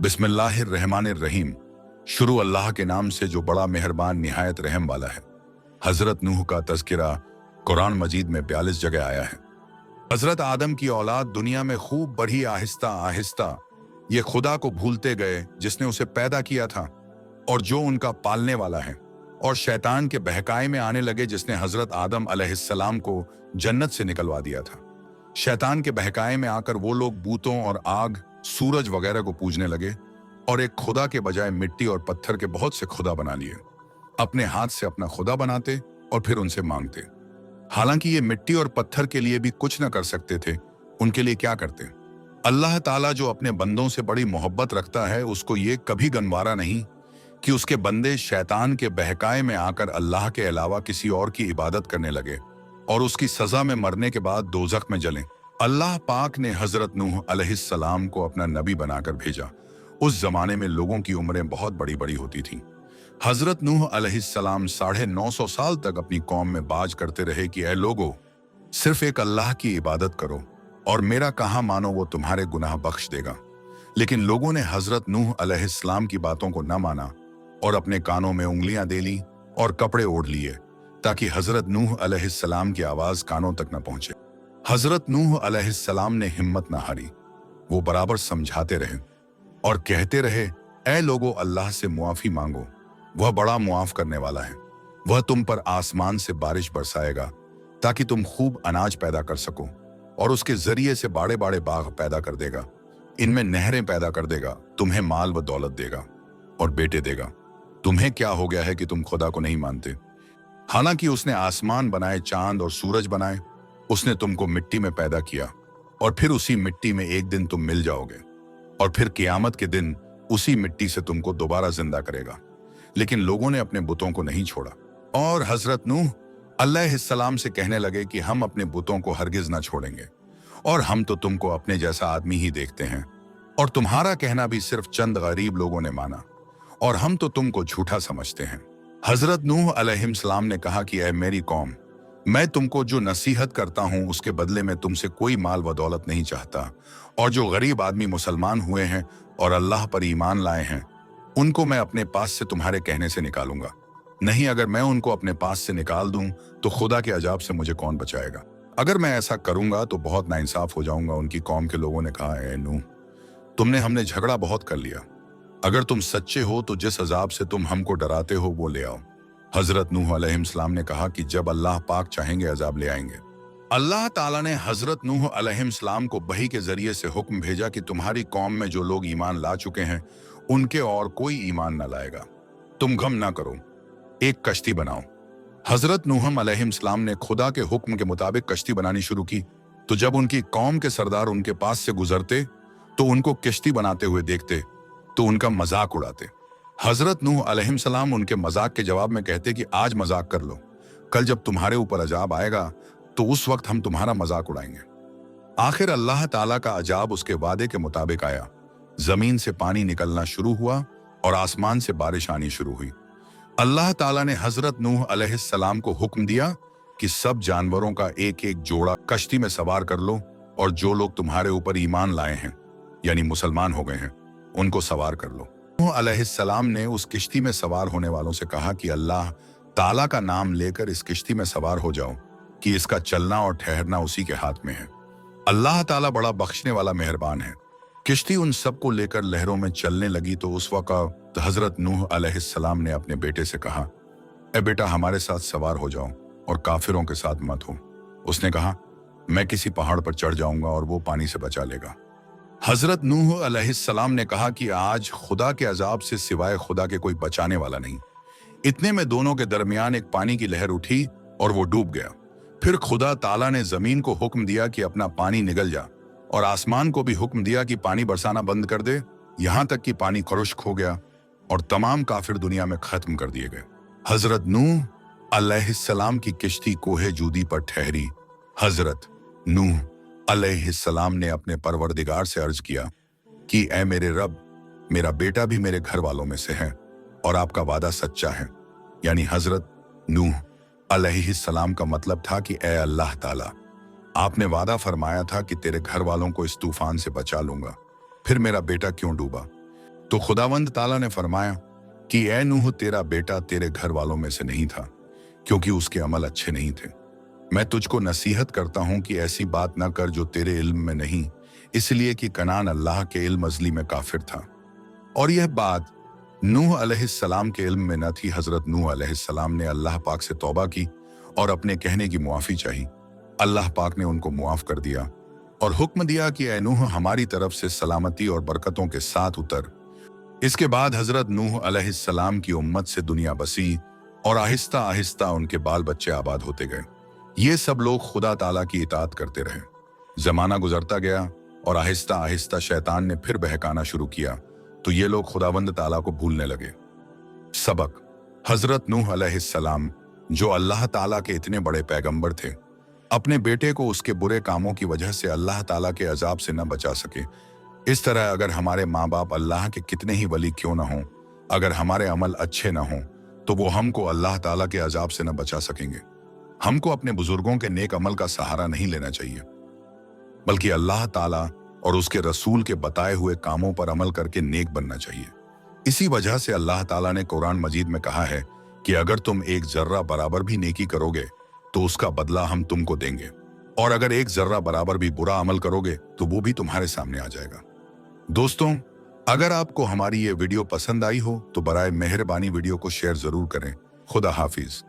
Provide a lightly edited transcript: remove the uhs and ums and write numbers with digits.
बिस्मिल्लाहिर्रहमानिर्रहीम। शुरू अल्लाह के नाम से जो बड़ा मेहरबान निहायत रहम वाला है। हजरत नूह का तज़किरा कुरान मजीद में 42 जगह आया है। हजरत आदम की औलाद दुनिया में खूब बढ़ी आहिस्ता आहिस्ता। ये खुदा को भूलते गए जिसने उसे पैदा किया था और जो उनका पालने वाला है, और शैतान के बहकाए में आने लगे जिसने हजरत आदम अलैहिस्सलाम को जन्नत से निकलवा दिया था। शैतान के बहकाए में आकर वो लोग बूतों और आग, सूरज वगैरह को पूजने लगे और एक खुदा के बजाय मिट्टी और पत्थर के बहुत से खुदा बना लिए। अपने हाथ से अपना खुदा बनाते और फिर उनसे मांगते। हालांकि ये मिट्टी और पत्थर के लिए भी कुछ न कर सकते थे, उनके लिए क्या करते? अल्लाह ताला जो अपने बंदों से बड़ी मोहब्बत रखता है, उसको ये कभी गनवारा नहीं कि उसके बंदे शैतान के बहकाए में आकर अल्लाह के अलावा किसी और की इबादत करने लगे और उसकी सजा में मरने के बाद दोज़ख में जलें। अल्लाह पाक ने हजरत नूह अलैहिस्सलाम को अपना नबी बनाकर भेजा। उस जमाने में लोगों की उम्रें बहुत बड़ी बड़ी होती थीं। हजरत नूह अलैहिस्सलाम 950 साल तक अपनी कौम में बाज करते रहे कि ऐ लोगो, सिर्फ एक अल्लाह की इबादत करो और मेरा कहा मानो, वो तुम्हारे गुनाह बख्श देगा। लेकिन लोगों ने हजरत नूह अलैहिस्सलाम की बातों को न माना और अपने कानों में उंगलियां दे ली और कपड़े ओढ़ लिए ताकि हजरत नूह अलैहिस्सलाम की आवाज कानों तक न पहुंचे। हजरत नूह अलैहिस्सलाम ने हिम्मत न हारी। वो बराबर समझाते रहे और कहते रहे, ऐ लोगो, अल्लाह से मुआफी मांगो, वह बड़ा मुआफ करने वाला है। वह तुम पर आसमान से बारिश बरसाएगा ताकि तुम खूब अनाज पैदा कर सको और उसके जरिए से बाड़े बाड़े बाग पैदा कर देगा। इनमें नहरें पैदा कर देगा, तुम्हें माल व दौलत देगा और बेटे देगा। तुम्हें क्या हो गया है कि तुम खुदा को नहीं मानते? हालांकि उसने आसमान बनाए, चांद और सूरज बनाए। उसने तुमको मिट्टी में पैदा किया और फिर उसी मिट्टी में एक दिन तुम मिल जाओगे और फिर क़यामत के दिन उसी मिट्टी से तुमको दोबारा जिंदा करेगा। लेकिन लोगों ने अपने बुतों को नहीं छोड़ा और हजरत नूह अलैहिस्सलाम से कहने लगे कि हम अपने बुतों को हरगिज ना छोड़ेंगे और हम तो तुमको अपने जैसा आदमी ही देखते हैं और तुम्हारा कहना भी सिर्फ चंद गरीब लोगों ने माना और हम तो तुमको झूठा समझते हैं। हजरत नूह अलैहिस्सलाम ने कहा कि ऐ मेरी कौम, मैं तुमको जो नसीहत करता हूं उसके बदले में तुमसे कोई माल व दौलत नहीं चाहता, और जो गरीब आदमी मुसलमान हुए हैं और अल्लाह पर ईमान लाए हैं, उनको मैं अपने पास से तुम्हारे कहने से निकालूंगा। नहीं, अगर मैं उनको अपने पास से निकाल दूं तो खुदा के अजाब से मुझे कौन बचाएगा? अगर मैं ऐसा करूंगा तो बहुत नाइंसाफ हो जाऊंगा। उनकी कौम के लोगों ने कहा, ऐ नूह, हमने झगड़ा बहुत कर लिया। अगर तुम सच्चे हो तो जिस अजाब से तुम हमको डराते हो वो ले आओ। हजरत नूह अलैहिस्सलाम ने कहा कि जब अल्लाह पाक चाहेंगे अजाब ले आएंगे। अल्लाह ताला ने हजरत नूह अलैहिस्सलाम को वही के जरिए से हुक्म भेजा कि तुम्हारी कौम में जो लोग ईमान ला चुके हैं उनके और कोई ईमान न लाएगा। तुम गम ना करो, एक कश्ती बनाओ। हजरत नूह अलैहिस्सलाम ने खुदा के हुक्म के मुताबिक कश्ती बनानी शुरू की। तो जब उनकी कौम के सरदार उनके पास से गुजरते तो उनको कश्ती बनाते हुए देखते तो उनका मजाक उड़ाते। हजरत नूह अलैहिस्सलाम उनके मजाक के जवाब में कहते कि आज मजाक कर लो, कल जब तुम्हारे ऊपर अजाब आएगा तो उस वक्त हम तुम्हारा मजाक उड़ाएंगे। आखिर अल्लाह ताला का अजाब उसके वादे के मुताबिक आया। जमीन से पानी निकलना शुरू हुआ और आसमान से बारिश आनी शुरू हुई। अल्लाह ताला ने हजरत नूह अलैहिस्सलाम को हुक्म दिया कि सब जानवरों का एक एक जोड़ा कश्ती में सवार कर लो और जो लोग तुम्हारे ऊपर ईमान लाए हैं यानी मुसलमान हो गए हैं उनको सवार कर लो। नूह अलैहिस्सलाम ने उस किश्ती में सवार होने वालों से कहा कि अल्लाह ताला का नाम लेकर इस किश्ती में सवार हो जाओ कि इसका चलना और ठहरना उसी के हाथ में है। अल्लाह ताला बड़ा बख्शने वाला मेहरबान है। किश्ती उन सबको लेकर लहरों में चलने लगी तो उस वक्त हजरत नूह अलैहिस्सलाम ने अपने बेटे से कहा, ए बेटा, हमारे साथ सवार हो जाओ और काफिरों के साथ मत हो। उसने कहा, मैं किसी पहाड़ पर चढ़ जाऊंगा और वो पानी से बचा लेगा। हजरत नूह अलैहिस्सलाम ने कहा कि आज खुदा के अजाब से सिवाय खुदा के कोई बचाने वाला नहीं। इतने में दोनों के दरमियान एक पानी की लहर उठी और वो डूब गया। फिर खुदा ताला ने जमीन को हुक्म दिया कि अपना पानी निगल जा और आसमान को भी हुक्म दिया कि पानी बरसाना बंद कर दे, यहां तक कि पानी खुश्क हो गया और तमाम काफिर दुनिया में खत्म कर दिए गए। हजरत नूह अलैहिस्सलाम की किश्ती कोहे जूदी पर ठहरी। हजरत नूह अलैहिस्सलाम ने अपने परवरदिगार से अर्ज किया कि ऐ मेरे रब, मेरा बेटा भी मेरे घर वालों में से है और आपका वादा सच्चा है। यानी हजरत नूह अलैहिस्सलाम का मतलब था कि ऐ अल्लाह ताला, आपने वादा फरमाया था कि तेरे घर वालों को इस तूफान से बचा लूंगा, फिर मेरा बेटा क्यों डूबा? तो खुदावंद ताला ने फरमाया कि ए नूह, तेरा बेटा तेरे घर वालों में से नहीं था, क्योंकि उसके अमल अच्छे नहीं थे। मैं तुझको नसीहत करता हूं कि ऐसी बात ना कर जो तेरे इल्म में नहीं, इसलिए कि कनान अल्लाह के इल्म अज़ली में काफिर था। और यह बात नूह अलैहिस्सलाम के इल्म में न थी। हजरत नूह अलैहिस्सलाम ने अल्लाह पाक से तौबा की और अपने कहने की मुआफ़ी चाही। अल्लाह पाक ने उनको मुआफ़ कर दिया और हुक्म दिया कि ए नूह, हमारी तरफ से सलामती और बरकतों के साथ उतर। इसके बाद हजरत नूह अलैहिस्सलाम की उम्मत से दुनिया बसी और आहिस्ता आहिस्ता उनके बाल बच्चे आबाद होते गए। ये सब लोग खुदा ताला की इताअत करते रहे। जमाना गुजरता गया और आहिस्ता आहिस्ता शैतान ने फिर बहकाना शुरू किया, तो ये लोग खुदावंद ताला को भूलने लगे। सबक: हजरत नूह अलैहिस्सलाम, जो अल्लाह ताला के इतने बड़े पैगंबर थे, अपने बेटे को उसके बुरे कामों की वजह से अल्लाह ताला के अजाब से न बचा सके। इस तरह अगर हमारे माँ बाप अल्लाह के कितने ही वली क्यों ना हों, अगर हमारे अमल अच्छे ना हों, तो वो हमको अल्लाह ताला के अजाब से न बचा सकेंगे। हमको अपने बुजुर्गों के नेक अमल का सहारा नहीं लेना चाहिए, बल्कि अल्लाह ताला और उसके रसूल के बताए हुए कामों पर अमल करके नेक बनना चाहिए। इसी वजह से अल्लाह ताला ने कुरान मजीद में कहा है कि अगर तुम एक जर्रा बराबर भी नेकी करोगे तो उसका बदला हम तुमको देंगे, और अगर एक जर्रा बराबर भी बुरा अमल करोगे तो वो भी तुम्हारे सामने आ जाएगा। दोस्तों, अगर आपको हमारी ये वीडियो पसंद आई हो तो बराए मेहरबानी वीडियो को शेयर जरूर करें। खुदा हाफिज।